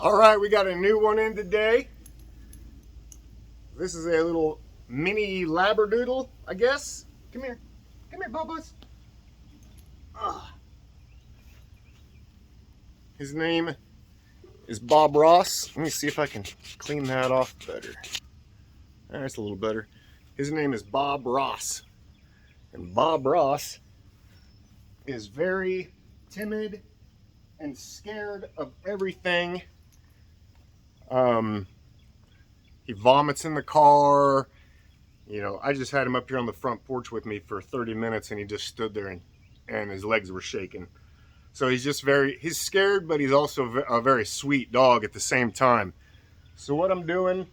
All right, we got a new one in today. This is a little mini Labradoodle, I guess. Come here. Come here, Bubba's. His name is Bob Ross. Let me see if I can clean that off better. That's a little better. His name is Bob Ross. And Bob Ross is very timid and scared of everything. He vomits in the car. You know, I just had him up here on the front porch with me for 30 minutes and he just stood there and his legs were shaking. So he's just he's scared, but he's also a very sweet dog at the same time. So what I'm doing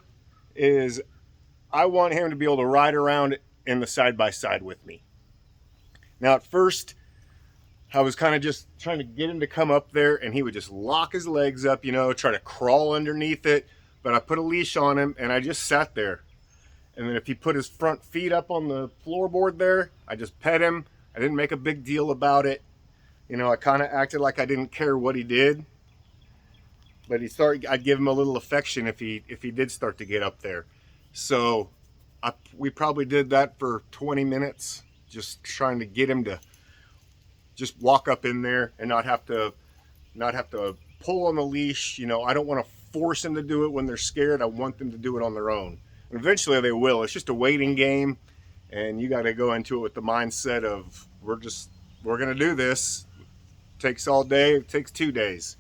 is I want him to be able to ride around in the side-by-side with me. Now at first, I was kind of just trying to get him to come up there and he would just lock his legs up, you know, try to crawl underneath it. But I put a leash on him and I just sat there. And then if he put his front feet up on the floorboard there, I just pet him. I didn't make a big deal about it. You know, I kind of acted like I didn't care what he did. But I'd give him a little affection if he did start to get up there. So we probably did that for 20 minutes, just trying to get him to just walk up in there and not have to pull on the leash. You know, I don't want to force them to do it when they're scared. I want them to do it on their own. And eventually they will. It's just a waiting game, and you got to go into it with the mindset of we're going to do this. It takes all day, it takes 2 days.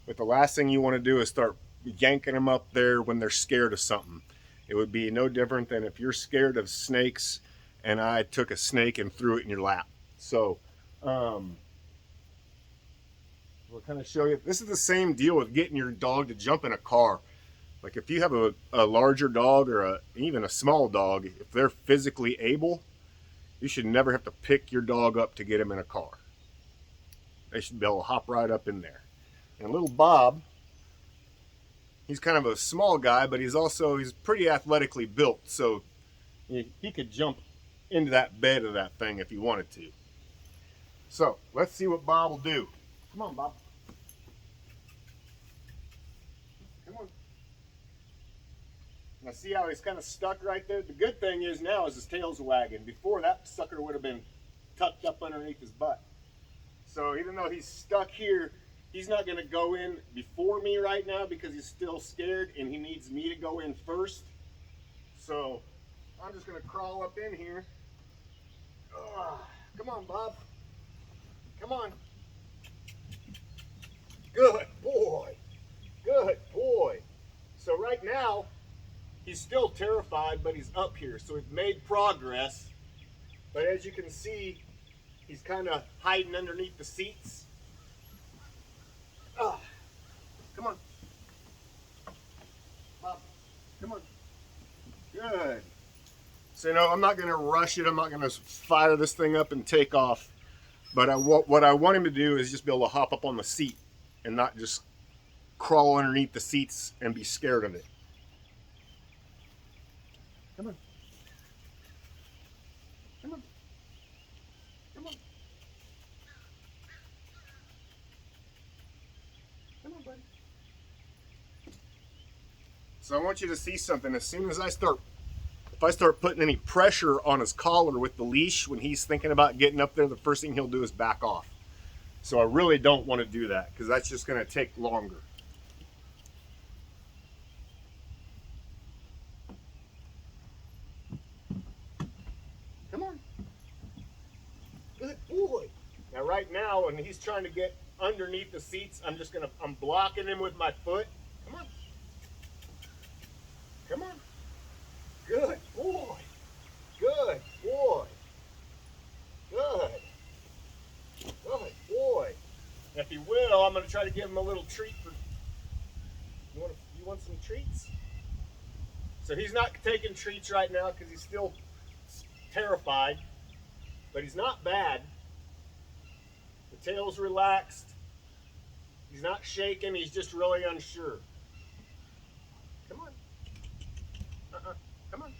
But the last thing you want to do is start yanking them up there when they're scared of something. It would be no different than if you're scared of snakes and I took a snake and threw it in your lap. So we'll kind of show you. This is the same deal with getting your dog to jump in a car. Like if you have a larger dog or even a small dog, if they're physically able, you should never have to pick your dog up to get them in a car. They should be able to hop right up in there. And little Bob, he's kind of a small guy, but he's pretty athletically built. So he could jump into that bed of that thing if he wanted to. So let's see what Bob will do. Come on, Bob. Come on. Now see how he's kind of stuck right there? The good thing is now is his tail's wagging. Before, that sucker would have been tucked up underneath his butt. So even though he's stuck here, he's not going to go in before me right now because he's still scared and he needs me to go in first. So I'm just going to crawl up in here. Come on, Bob. Come on. Good boy. Good boy. So right now, he's still terrified, but he's up here. So we've made progress. But as you can see, he's kind of hiding underneath the seats. Come on. Bob, come on. Good. So, you know, I'm not going to rush it. I'm not going to fire this thing up and take off. But what I want him to do is just be able to hop up on the seat and not just crawl underneath the seats and be scared of it. Come on. Come on. Come on. Come on, buddy. So I want you to see something. As soon as if I start putting any pressure on his collar with the leash when he's thinking about getting up there, the first thing he'll do is back off. So I really don't want to do that because that's just going to take longer. Come on. Good boy. Now right now when he's trying to get underneath the seats, I'm blocking him with my foot. Come on. Come on. Good boy. Good boy. Good. Good boy. If you will, I'm going to try to give him a little treat. You want some treats? So he's not taking treats right now because he's still terrified. But he's not bad. The tail's relaxed. He's not shaking. He's just really unsure. Come on. Come on.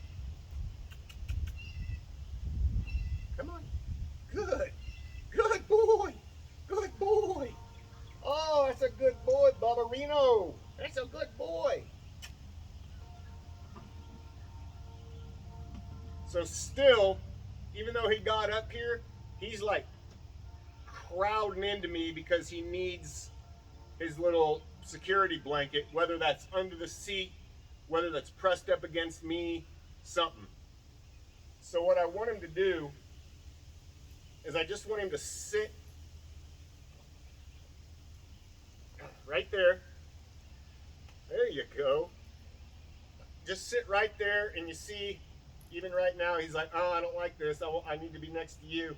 Come on. Good. Good boy. Good boy. Oh, that's a good boy, Barbarino. That's So still, even though he got up here, he's like crowding into me because he needs his little security blanket, whether that's under the seat, whether that's pressed up against me, something. So what I want him to do is I just want him to sit right there. There you go. Just sit right there, and you see, even right now, he's like, oh, I don't like this. I need to be next to you.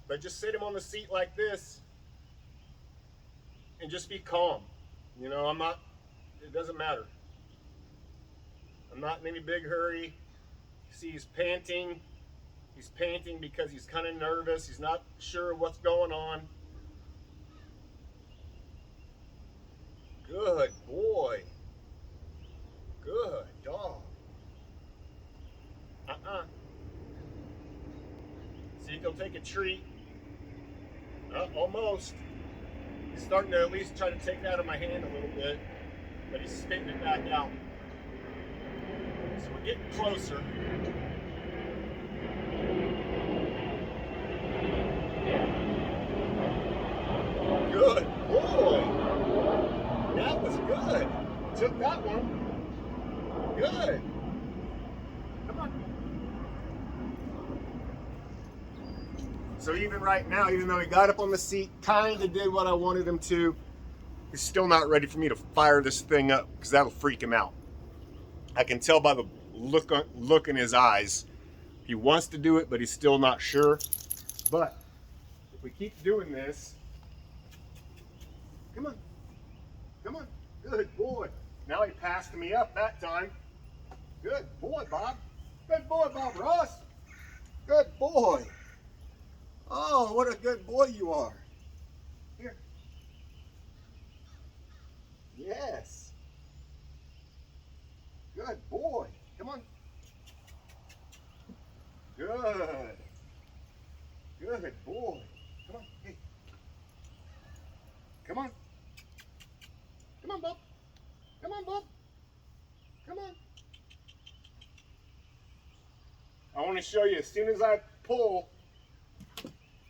But just sit him on the seat like this and just be calm. You know, it doesn't matter. I'm not in any big hurry. See, he's panting. He's panting because he's kind of nervous. He's not sure what's going on. Good boy. Good dog. See if he'll take a treat. Almost. He's starting to at least try to take it out of my hand a little bit, but he's spitting it back out. So we're getting closer. Good boy. That was good. Took that one. Good. Come on. So even right now, even though he got up on the seat, kind of did what I wanted him to, he's still not ready for me to fire this thing up because that'll freak him out. I can tell by the look in his eyes. He wants to do it, but he's still not sure. But if we keep doing this, come on, come on, good boy. Now he passed me up that time. Good boy, Bob. Good boy, Bob Ross. Good boy. Oh, what a good boy you are. Here. Yes. Good boy. Come on. Good. Good boy. Come on. Hey. Come on. Come on, Bob. Come on, Bob. Come on. I want to show you as soon as I pull.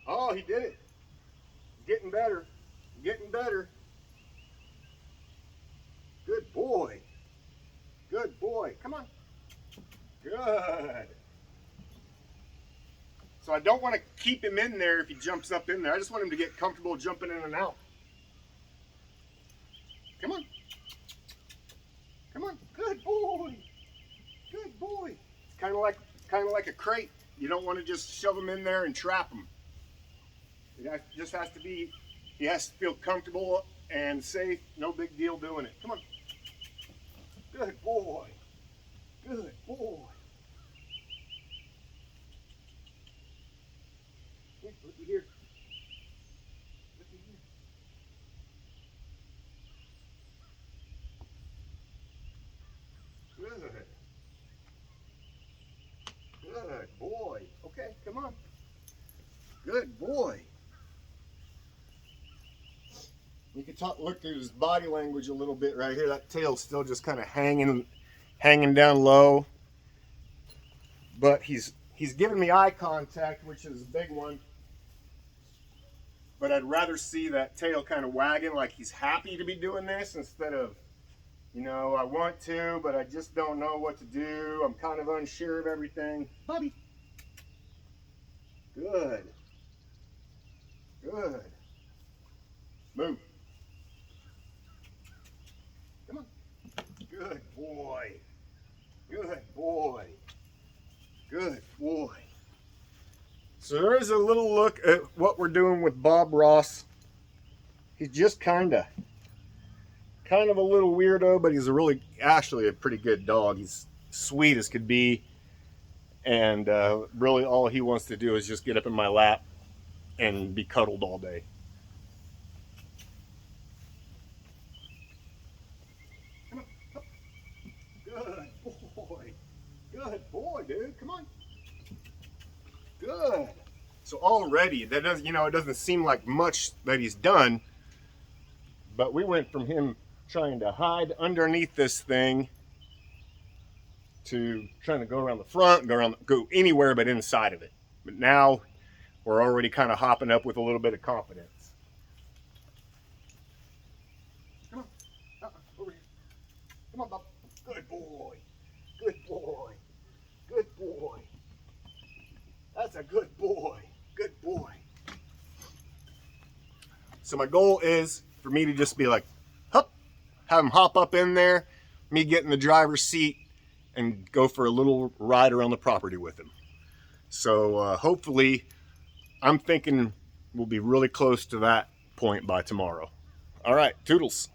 Oh, he did it. Getting better. Getting better. Good boy. Good boy. Come on. Good. So I don't want to keep him in there if he jumps up in there. I just want him to get comfortable jumping in and out. Come on. Come on. Good boy. Good boy. It's kind of like a crate. You don't want to just shove him in there and trap him. It just has to be, he has to feel comfortable and safe. No big deal doing it. Come on. Good boy. Good boy. Looky here. Looky here. Good. Good boy. Okay, come on. Good boy. You can look through his body language a little bit right here. That tail's still just kind of hanging down low. But he's giving me eye contact, which is a big one. But I'd rather see that tail kind of wagging like he's happy to be doing this instead of, you know, I want to, but I just don't know what to do. I'm kind of unsure of everything. Bobby. Good. Good. Move. Come on. Good boy. Good boy. Good boy. So there is a little look at what we're doing with Bob Ross. He's just kind of a little weirdo, but he's actually a pretty good dog. He's sweet as could be. And really all he wants to do is just get up in my lap and be cuddled all day. Come on. Good boy. Good boy, dude. Come on. Good. So already, that doesn't, it doesn't seem like much that he's done, but we went from him trying to hide underneath this thing to trying to go around the front, go anywhere but inside of it. But now we're already kind of hopping up with a little bit of confidence. Come on, over here. Come on, Bob. Good boy. Good boy. Good boy. That's a good boy. Good boy. So my goal is for me to just be like, hup, have him hop up in there, me get in the driver's seat, and go for a little ride around the property with him. So hopefully, I'm thinking we'll be really close to that point by tomorrow. All right, toodles.